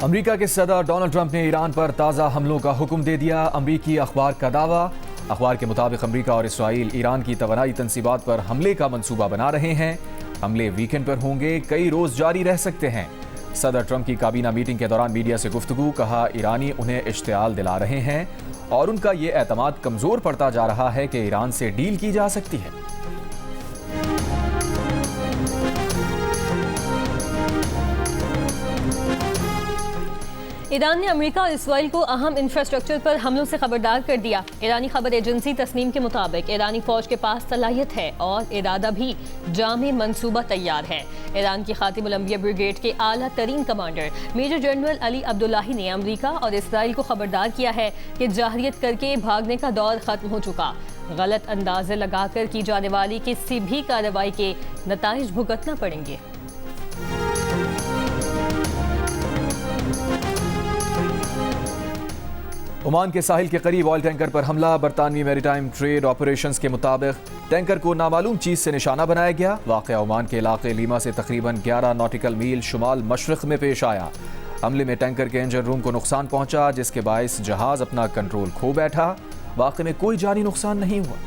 America के सदर Donald Trump ने ईरान पर ताज़ा हमलों का हुक्म दे दिया। अमेरिकी अखबार का दावा। अखबार के मुताबिक अमेरिका और इसराइल ईरान की तवानाई तंसीबात पर हमले का मंसूबा बना रहे हैं। हमले वीकेंड पर होंगे, कई रोज जारी रह सकते हैं। सदर ट्रंप की काबीना मीटिंग के दौरान मीडिया से गुफ्तगू, कहा ईरानी उन्हें इश्तियाल दिला रहे हैं और उनका ये एतमाद कमजोर पड़ता जा रहा है कि ईरान से डील की जा सकती है। ईरान ने अमेरिका और इसराइल को अहम इंफ्रास्ट्रक्चर पर हमलों से खबरदार कर दिया। ईरानी खबर एजेंसी तस्नीम के मुताबिक ईरानी फौज के पास सलाहियत है और इरादा भी, जामे मंसूबा तैयार है। ईरान की खातिमुल अंबिया ब्रिगेड के आला तरीन commander major general Ali Abdullahi ने अमेरिका और इसराइल को खबरदार किया है कि जाहिरियत करके भागने का दौर खत्म हो चुका। गलत अंदाजे लगाकर की जाने वाली किसी भी कार्रवाई के नताइज भुगतना पड़ेंगे। ओमान के साहिल के करीब ऑयल टैंकर पर हमला। बरतानवी मैरीटाइम ट्रेड ऑपरेशंस के मुताबिक टैंकर को नामालूम चीज से निशाना बनाया गया। वाक़या ओमान के इलाके लीमा से तकरीबन 11 नॉटिकल मील शुमाल मशरिक में पेश आया। हमले में टैंकर के इंजन रूम को नुकसान पहुंचा, जिसके बायस जहाज अपना कंट्रोल खो बैठा। वाक़े में कोई जानी नुकसान नहीं हुआ।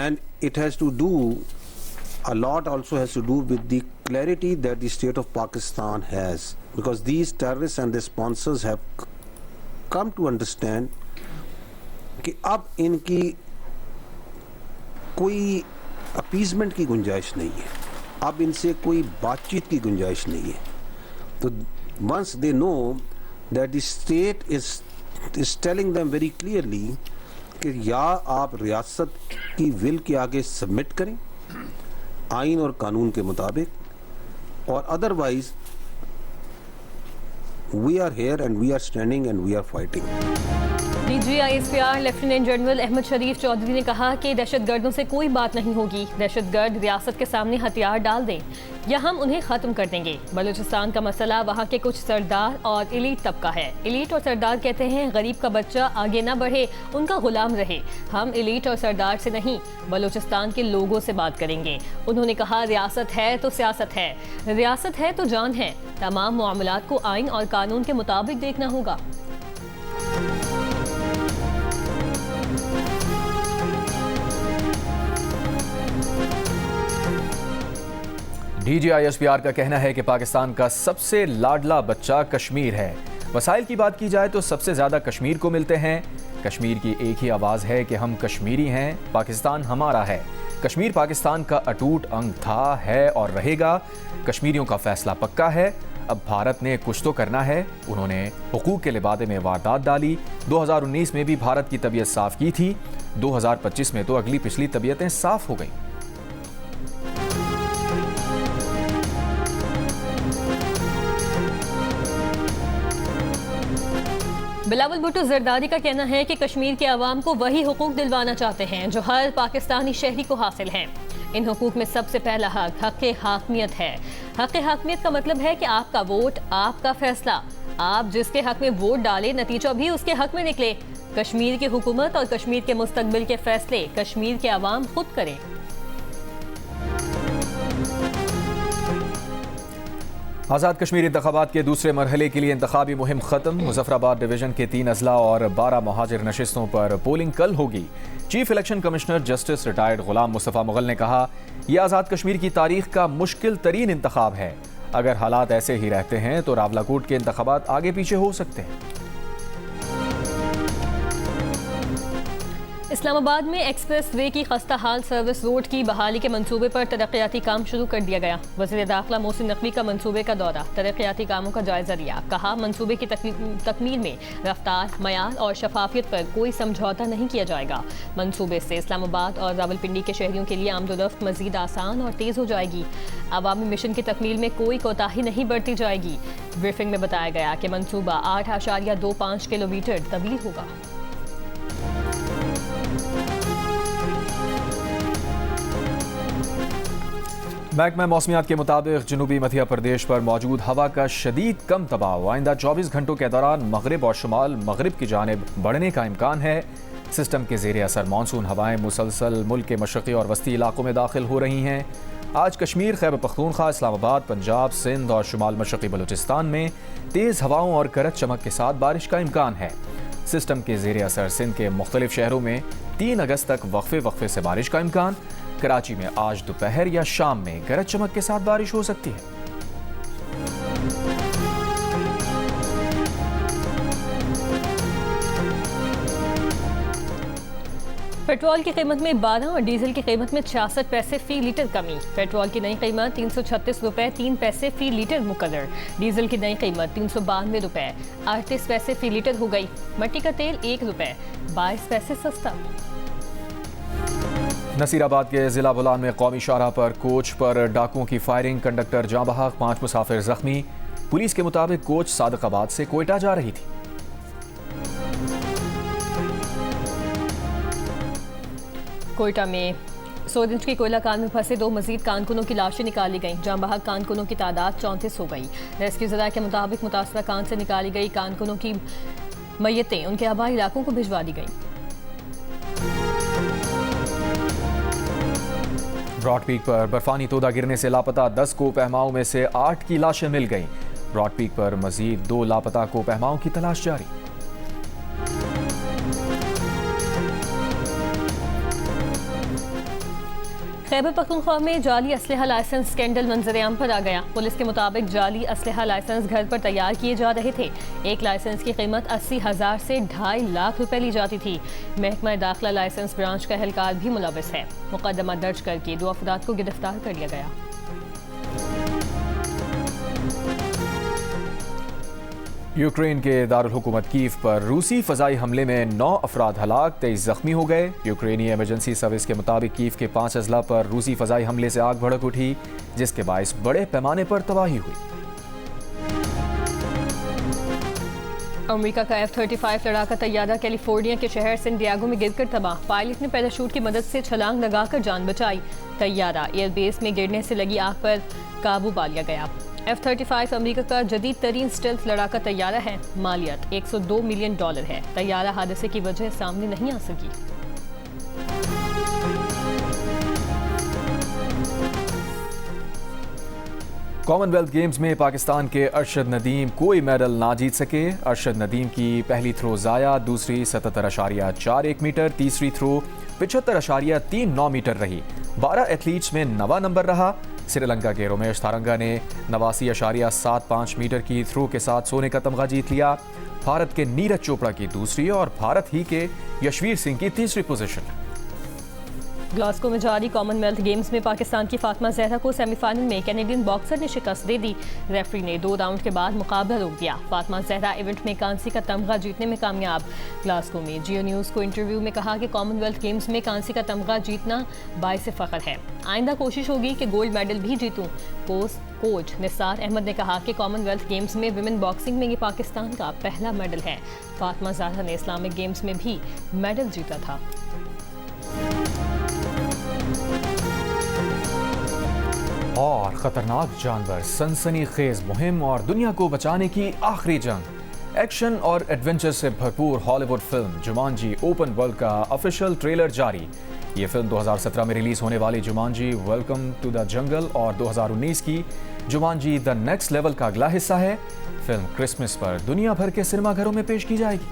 And it has to do, a lot also has to do with the clarity that the state of Pakistan has, because these terrorists and their sponsors have come to understand कि अब इनकी कोई अपीजमेंट की गुंजाइश नहीं है, अब इनसे कोई बातचीत की गुंजाइश नहीं है। तो once they know that the state is telling them very clearly कि या आप रियासत की विल के आगे सबमिट करें आइन और कानून के मुताबिक, और otherwise we are here and we are standing and we are fighting. DGISPR lieutenant general Ahmed Sharif Chaudhry ने कहा कि दहशतगर्दों से कोई बात नहीं होगी। दहशतगर्द रियासत के सामने हथियार डाल दें या हम उन्हें खत्म कर देंगे। बलूचिस्तान का मसला वहाँ के कुछ सरदार और इलीट तबका है। इलीट और सरदार कहते हैं गरीब का बच्चा आगे ना बढ़े, उनका गुलाम रहे। हम इलीट और सरदार से नहीं, बलूचिस्तान के लोगों से बात करेंगे। उन्होंने कहा रियासत है तो सियासत है, रियासत है तो जान है। तमाम मामलात को आइन और कानून के मुताबिक देखना होगा। DGISPR का कहना है कि पाकिस्तान का सबसे लाडला बच्चा कश्मीर है। वसाइल की बात की जाए तो सबसे ज़्यादा कश्मीर को मिलते हैं। कश्मीर की एक ही आवाज़ है कि हम कश्मीरी हैं, पाकिस्तान हमारा है। कश्मीर पाकिस्तान का अटूट अंग था, है और रहेगा। कश्मीरियों का फैसला पक्का है। अब भारत ने कुछ तो करना है। उन्होंने हुकूक के लिबादे में वारदात डाली। 2019 में भी भारत की तबीयत साफ़ की थी। 2025 में तो अगली पिछली तबीयतें साफ़ हो गईं। बिलावल भुट्टो जरदारी का कहना है कि कश्मीर के अवाम को वही हुकूक दिलवाना चाहते हैं जो हर पाकिस्तानी शहरी को हासिल हैं। इन हुकूक में सबसे पहला हक हक़ हाकमियत है। हक़ हाकमियत का मतलब है कि आपका वोट, आपका फैसला। आप जिसके हक में वोट डालें, नतीजा भी उसके हक में निकले। कश्मीर की हुकूमत और कश्मीर के मुस्तकबिल के फैसले कश्मीर के अवाम खुद करें। आज़ाद कश्मीर इंतखाबात के दूसरे मरहले के लिए इंतखाबी मुहिम ख़त्म। मुजफ्फराबाद डिवीज़न के 3 अजला और 12 महाजिर नशिस्तों पर पोलिंग कल होगी। Chief election commissioner justice retired Ghulam Mustafa Mughal ने कहा, यह आज़ाद कश्मीर की तारीख का मुश्किल तरीन इंतखाब है। अगर हालात ऐसे ही रहते हैं तो रावलाकोट के इंतखाबात आगे पीछे हो सकते हैं। इस्लामाबाद में एक्सप्रेस वे की खस्ता हाल सर्विस रोड की बहाली के मंसूबे पर तरक्याती काम शुरू कर दिया गया। वज़ीर दाखिला मोहसिन नकवी का मंसूबे का दौरा, तरक्याती कामों का जायजा लिया। कहा मंसूबे की तकमील में रफ्तार, मयार और शफाफियत पर कोई समझौता नहीं किया जाएगा। मंसूबे से इस्लामाबाद और रावलपिंडी के शहरियों के लिए आमदोरफ्त मजीद आसान और तेज़ हो जाएगी। अवामी मिशन की तकमील में कोई कोताही नहीं बरती जाएगी। ब्रीफिंग में बताया गया कि मंसूबा 8.25 किलोमीटर तवील होगा। महकमा मौसमियात के मुताबिक जनूबी मध्य प्रदेश पर मौजूद हवा का शदीद कम दबाव आइंदा 24 घंटों के दौरान मगरिब और शुमाल मगरिब की जानिब बढ़ने का इम्कान है। सिस्टम के ज़ेरे असर मानसून हवाएं मुसलसल मुल्क के मशरक़ी और वस्ती इलाकों में दाखिल हो रही हैं। आज कश्मीर, खैबर पख्तूनख्वा, इस्लामाबाद, पंजाब, सिंध और शुमाल मशरक़ी बलूचिस्तान में तेज़ हवाओं और गरज चमक के साथ बारिश का इम्कान है। सिस्टम के ज़ेरे असर सिंध के मुख्तलिफ शहरों में 3 अगस्त तक वक्फे से बारिश का इम्कान। कराची में आज दोपहर या शाम में गरज चमक के साथ बारिश हो सकती है। पेट्रोल की कीमत में 12 और डीजल की कीमत में 66 पैसे फी लीटर कमी। पेट्रोल की नई कीमत 336 रुपये 3 पैसे फी लीटर मुकर्रर। डीजल की नई कीमत 392 रुपये 38 पैसे फी लीटर हो गई। मट्टी का तेल 1 रुपये 22 पैसे सस्ता। नसीराबाद के जिला बुलान में कौमी शाहराह पर कोच पर डाकुओं की फायरिंग, कंडक्टर जाँ बहक, 5 मुसाफिर जख्मी। पुलिस के मुताबिक कोच सादकाबाद से कोयटा जा रही थी। कोयटा में 100 इंच की कोयला कान में फंसे 2 मजीद कानकुनों की लाशें निकाली गईं। जाँ बहक कानकुनों की तादाद 34 हो गई। रेस्क्यू ज़राए के मुताबिक मुतासरा कान से निकाली गई कानकुनों की मैयतें उनके आबाई इलाकों को भिजवा दी गईं। ब्रॉड पीक पर बर्फानी तोदा गिरने से लापता 10 कोपहमाओं में से 8 की लाशें मिल गईं। ब्रॉड पीक पर मजीद 2 लापता कोपहमाओं की तलाश जारी। खैबर पख्तूनख्वा में जाली असलहा लाइसेंस स्कैंडल मंजरेआम पर आ गया। पुलिस के मुताबिक जाली असलहा लाइसेंस घर पर तैयार किए जा रहे थे। एक लाइसेंस की कीमत 80,000 से 2.5 लाख रुपए ली जाती थी। महकमा दाखिला लाइसेंस ब्रांच का एहलकार भी मुलविस है। मुकदमा दर्ज करके 2 अफराद को गिरफ्तार कर लिया गया। यूक्रेन के दारुल हुकूमत कीव पर रूसी फ़ज़ाई हमले में 9 अफराद हलाक, 23 ज़ख्मी हो गए। यूक्रेनी एमरजेंसी सर्विस के मुताबिक कीव के 5 अजला पर रूसी फ़ज़ाई हमले से आग भड़क उठी, जिसके बायस बड़े पैमाने पर तबाही हुई। अमेरिका का F-35 लड़ाका तैयारा कैलिफोर्निया के शहर सैन डिएगो में गिरकर तबाह। पायलट ने पैराशूट की मदद से छलांग लगाकर जान बचाई। तैयारा एयरबेस में गिरने से लगी आग पर काबू पा लिया गया। F-35 अमेरिका का जदीद तरीन स्टेल्थ लड़ाका तैयारा है। मालियत $102 मिलियन है। तैयारा हादसे की वजह सामने नहीं आ सकी। कॉमनवेल्थ गेम्स में पाकिस्तान के अरशद नदीम कोई मेडल ना जीत सके। अरशद नदीम की पहली थ्रो ज़ाया, दूसरी 77.41 मीटर, तीसरी थ्रो 75.39 मीटर रही। 12 एथलीट्स में 9वां नंबर रहा। श्रीलंका के रोमेश थारंगा ने 89.75 मीटर की थ्रो के साथ सोने का तमगा जीत लिया। भारत के नीरज चोपड़ा की दूसरी और भारत ही के यशवीर सिंह की तीसरी पोजीशन। ग्लासगो में जारी कॉमनवेल्थ गेम्स में पाकिस्तान की फातिमा जहरा को सेमीफाइनल में कैनेडियन बॉक्सर ने शिकस्त दे दी। रेफरी ने 2 राउंड के बाद मुकाबला रोक दिया। फातिमा जहरा इवेंट में कांसी का तमगा जीतने में कामयाब। ग्लासगो में जियो न्यूज़ को इंटरव्यू में कहा कि कॉमनवेल्थ गेम्स में कांसी का तमगा जीतना बाइस फ़ख्र है। आइंदा कोशिश होगी कि गोल्ड मेडल भी जीतूं। कोच निसार अहमद ने कहा कि कॉमनवेल्थ गेम्स में विमेन बॉक्सिंग में ये पाकिस्तान का पहला मेडल है। फातिमा जहरा ने इस्लामिक गेम्स में भी मेडल जीता था। और खतरनाक जानवर, सनसनीखेज मुहिम और दुनिया को बचाने की आखिरी जंग। एक्शन और एडवेंचर से भरपूर Hollywood film Jumanji open world का ऑफिशियल ट्रेलर जारी। ये फिल्म 2017 में रिलीज होने वाली Jumanji welcome to the jungle और 2019 की जुमांजी द नेक्स्ट लेवल का अगला हिस्सा है। फिल्म क्रिसमस पर दुनिया भर के सिनेमाघरों में पेश की जाएगी।